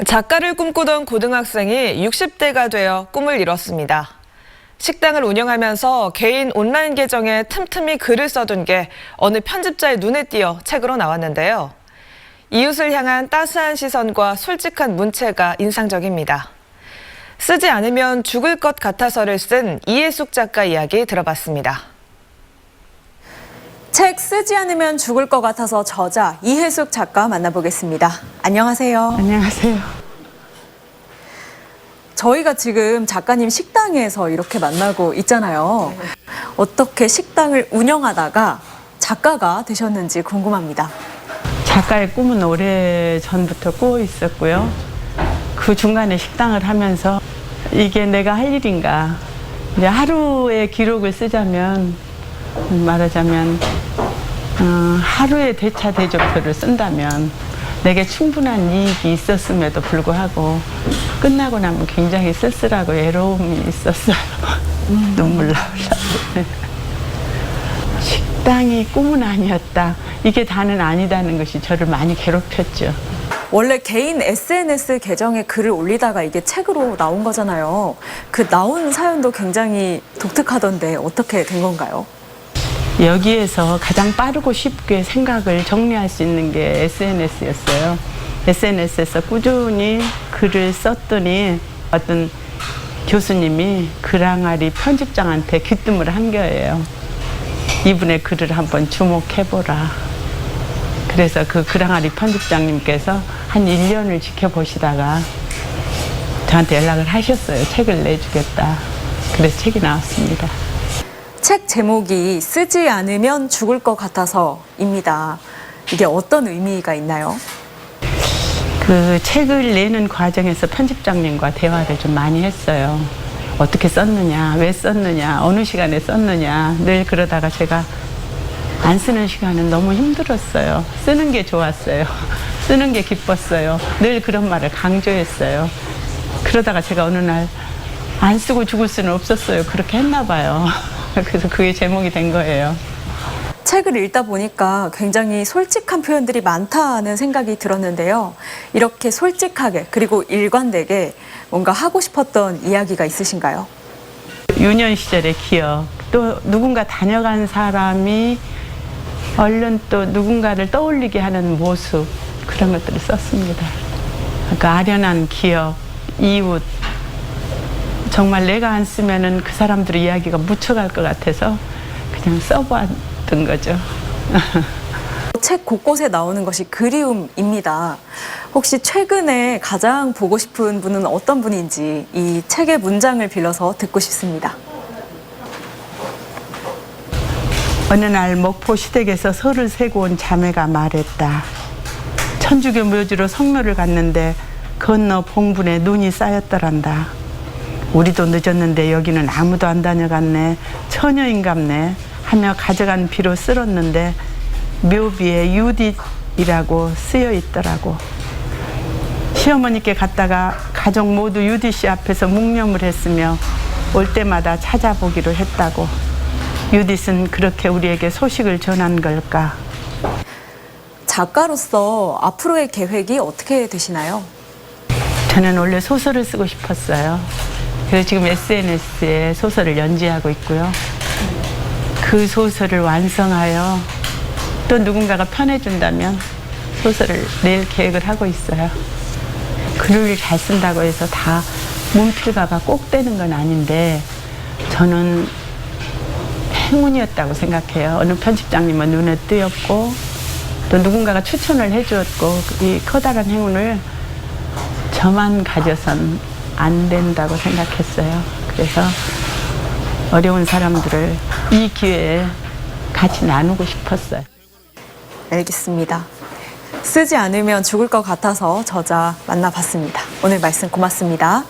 작가를 꿈꾸던 고등학생이 60대가 되어 꿈을 이뤘습니다. 식당을 운영하면서 개인 온라인 계정에 틈틈이 글을 써둔 게 어느 편집자의 눈에 띄어 책으로 나왔는데요. 이웃을 향한 따스한 시선과 솔직한 문체가 인상적입니다. 쓰지 않으면 죽을 것 같아서를 쓴 이해숙 작가 이야기 들어봤습니다. 책 쓰지 않으면 죽을 것 같아서 저자 이해숙 작가 만나보겠습니다. 안녕하세요. 안녕하세요. 저희가 지금 작가님 식당에서 이렇게 만나고 있잖아요. 어떻게 식당을 운영하다가 작가가 되셨는지 궁금합니다. 작가의 꿈은 오래 전부터 꾸어 있었고요. 그 중간에 식당을 하면서 이게 내가 할 일인가. 이제 하루의 기록을 쓰자면 말하자면 하루의 대차 대조표를 쓴다면 내게 충분한 이익이 있었음에도 불구하고 끝나고 나면 굉장히 쓸쓸하고 외로움이 있었어요. 눈물 나오려고. 식당이 꿈은 아니었다. 이게 다는 아니다는 것이 저를 많이 괴롭혔죠. 원래 개인 SNS 계정에 글을 올리다가 이게 책으로 나온 거잖아요. 그 나온 사연도 굉장히 독특하던데 어떻게 된 건가요? 여기에서 가장 빠르고 쉽게 생각을 정리할 수 있는 게 SNS였어요. SNS에서 꾸준히 글을 썼더니 어떤 교수님이 글항아리 편집장한테 귀뜸을 한 거예요. 이분의 글을 한번 주목해보라. 그래서 그 글항아리 편집장님께서 한 1년을 지켜보시다가 저한테 연락을 하셨어요. 책을 내주겠다. 그래서 책이 나왔습니다. 책 제목이 쓰지 않으면 죽을 것 같아서입니다. 이게 어떤 의미가 있나요? 그 책을 내는 과정에서 편집장님과 대화를 좀 많이 했어요. 어떻게 썼느냐, 왜 썼느냐, 어느 시간에 썼느냐. 늘 그러다가 제가 안 쓰는 시간은 너무 힘들었어요. 쓰는 게 좋았어요. 쓰는 게 기뻤어요. 늘 그런 말을 강조했어요. 그러다가 제가 어느 날 안 쓰고 죽을 수는 없었어요. 그렇게 했나 봐요. 그래서 그게 제목이 된 거예요. 책을 읽다 보니까 굉장히 솔직한 표현들이 많다는 생각이 들었는데요. 이렇게 솔직하게 그리고 일관되게 뭔가 하고 싶었던 이야기가 있으신가요? 유년 시절의 기억, 또 누군가 다녀간 사람이 얼른 또 누군가를 떠올리게 하는 모습, 그런 것들을 썼습니다. 그러니까 아련한 기억, 이웃, 정말 내가 안 쓰면은 그 사람들의 이야기가 묻혀갈 것 같아서 그냥 써봤던 거죠. 책 곳곳에 나오는 것이 그리움입니다. 혹시 최근에 가장 보고 싶은 분은 어떤 분인지 이 책의 문장을 빌려서 듣고 싶습니다. 어느 날 목포 시댁에서 설을 세고 온 자매가 말했다. 천주교 묘지로 성묘를 갔는데 건너 봉분에 눈이 쌓였더란다. 우리도 늦었는데 여기는 아무도 안 다녀갔네. 처녀인갑네 하며 가져간 비로 쓸었는데 묘비에 유딧이라고 쓰여 있더라고. 시어머니께 갔다가 가족 모두 유딧 씨 앞에서 묵념을 했으며 올 때마다 찾아보기로 했다고. 유딧은 그렇게 우리에게 소식을 전한 걸까? 작가로서 앞으로의 계획이 어떻게 되시나요? 저는 원래 소설을 쓰고 싶었어요. 그래서 지금 SNS에 소설을 연재하고 있고요. 그 소설을 완성하여 또 누군가가 편해준다면 소설을 낼 계획을 하고 있어요. 글을 잘 쓴다고 해서 다 문필가가 꼭 되는 건 아닌데 저는 행운이었다고 생각해요. 어느 편집장님은 눈에 띄었고 또 누군가가 추천을 해주었고 이 커다란 행운을 저만 가져선 안 된다고 생각했어요. 그래서 어려운 사람들을 이 기회에 같이 나누고 싶었어요. 알겠습니다. 쓰지 않으면 죽을 것 같아서 저자 만나봤습니다. 오늘 말씀 고맙습니다.